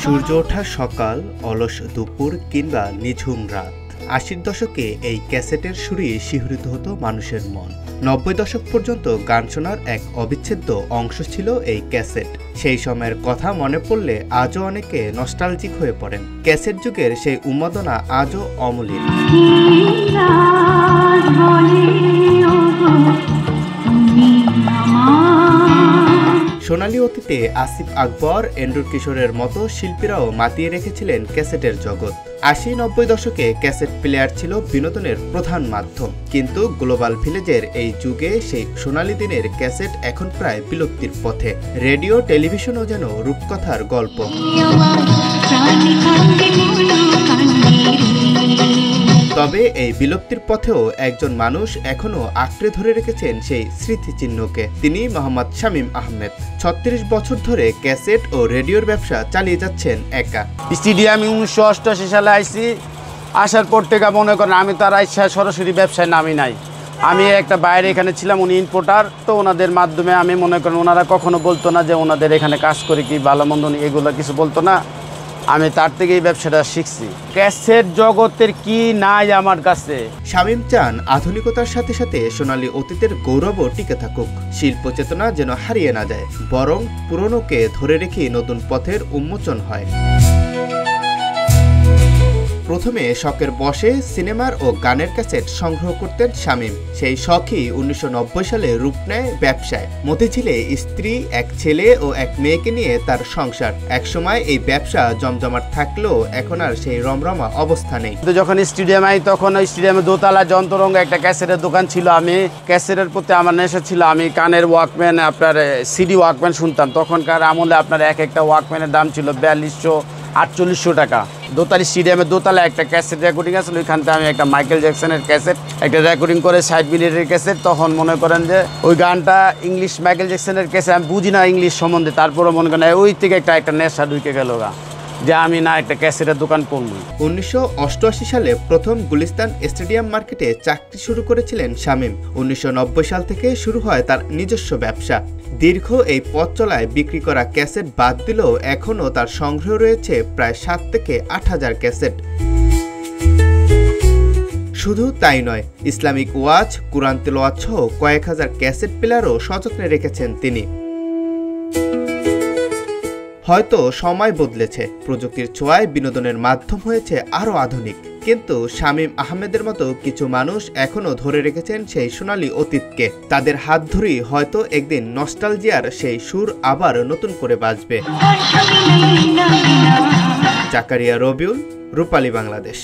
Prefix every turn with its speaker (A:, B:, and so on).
A: সূর্য ওঠা সকাল, অলস দুপুর কিংবা নিঝুম রাত, ৮০ দশকে এই ক্যাসেটের সুরে শিহরিত হতো মানুষের মন। ৯০ দশক পর্যন্ত গান শোনার এক অবিচ্ছেদ্য অংশ ছিল এই ক্যাসেট। সেই সময়ের কথা মনে পড়লে আজও অনেকে নস্টালজিক হয়ে পড়েন। ক্যাসেট যুগের সেই উন্মাদনা আজও অমলিন। সোনালী অতীতে আসিফ আকবর, এন্ড্রু কিশোরের মতো শিল্পীরাও মাতিয়ে রেখেছিলেন ক্যাসেটের জগৎ। ৮০-৯০ দশকে ক্যাসেট প্লেয়ার ছিল বিনোদনের প্রধান মাধ্যম, কিন্তু গ্লোবাল ভিলেজের এই যুগে সেই সোনালী দিনের ক্যাসেট এখন প্রায় বিলুপ্তির পথে। রেডিও, টেলিভিশনও যেন রূপকথার গল্প। তবে এই বিলুপ্তির পথেও একজন মানুষ এখনো আঁকড়ে ধরে রেখেছেন সেই স্মৃতিচিহ্নকে। তিনি মোহাম্মদ শামীম আহমেদ। ৩৬ বছর ধরে ক্যাসেট ও রেডিওর ব্যবসা চালিয়ে যাচ্ছেন একা।
B: স্টেডিয়ামে ১৯৮৮ সালে আইসি, আসার পর থেকে মনে করেন আমি তার ইচ্ছা সরাসরি ব্যবসায় নামি নাই। আমি একটা বাইরে এখানে ছিলাম, উনি ইম্পোর্টার, তো ওনাদের মাধ্যমে আমি মনে করেন ওনারা কখনো বলতো না যে ওনাদের এখানে কাজ করে কি ভালো মন্দ এগুলো কিছু বলতো না। আমি তার থেকেই ব্যবসাটা শিখছি। ক্যাসেট জগতের কি নাই আমার কাছে।
A: শামীম চান আধুনিকতার সাথে সাথে সোনালী অতীতের গৌরবও টিকে থাকুক, শিল্প চেতনা যেন হারিয়ে না যায়, বরং পুরনোকে ধরে রেখে নতুন পথের উন্মোচন হয়। প্রথমে শখের বশে সিনেমার ও গানের ক্যাসেট সংগ্রহ করতেন শামীম। সেই শখই ১৯৯০ সালে রূপ নেয় ব্যবসায়। মতিঝিলে স্ত্রী, এক ছেলে ও এক মেয়েকে নিয়ে তার সংসার। একসময় এই ব্যবসা জমজমাট থাকলেও এখন আর সেই রমরমা অবস্থা নেই।
B: যখন স্টেডিয়াম আই তখন স্টেডিয়ামে দোতলা যন্ত্ররঙ্গ একটা ক্যাসেটের দোকান ছিল। আমি ক্যাসেটের প্রতি আমার নেশা ছিল। আমি কানের ওয়াকম্যান, আপনার সিডি ওয়াকম্যান শুনতাম। তখনকার আমলে আপনার এক একটা ওয়াকম্যানের দাম ছিল ৪২০০, ৪৮০০ টাকা। দোতালি স্টেডিয়ামে দোতলা একটা ক্যাসেট রেকর্ডিং আসলে ওইখান থেকে আমি একটা মাইকেল জ্যাকসনের ক্যাসেট একটা রেকর্ডিং করে ৬০ মিনিটের ক্যাসেট। তখন মনে করেন যে ওই গানটা ইংলিশ মাইকেল জ্যাকসনের ক্যাসেট, আমি বুঝি না ইংলিশ সম্বন্ধে, তারপরে মনে করেন ওই থেকে একটা নেশা ঢুকে গেল গা যে আমি না একটা ক্যাসেটের দোকান করবো।
A: ১৯৮৮ সালে প্রথম গুলিস্তান স্টেডিয়াম মার্কেটে চাকরি শুরু করেছিলেন শামীম। ১৯৯০ সাল থেকে শুরু হয় তার নিজস্ব ব্যবসা। দীর্ঘ এই পথ চলায় বিক্রি করা ক্যাসেট বাদ দিলেও এখনও তার সংগ্রহ রয়েছে প্রায় ৭ থেকে ৮,০০০ ক্যাসেট। শুধু তাই নয়, ইসলামিক ওয়াজ, কুরআন তিলাওয়াত সহ কয়েক হাজার ক্যাসেট প্লেয়ারও সযত্নে রেখেছেন তিনি। হয়তো সময় বদলেছে, প্রযুক্তির ছোঁয়ায় বিনোদনের মাধ্যম হয়েছে আরও আধুনিক, কিন্তু শামীম আহমেদের মতো কিছু মানুষ এখনও ধরে রেখেছেন সেই সোনালী অতীতকে। তাদের হাত ধরেই হয়তো একদিন নস্টালজিয়ার সেই সুর আবার নতুন করে বাজবে। জাকারিয়া রবিউল, রূপালী বাংলাদেশ।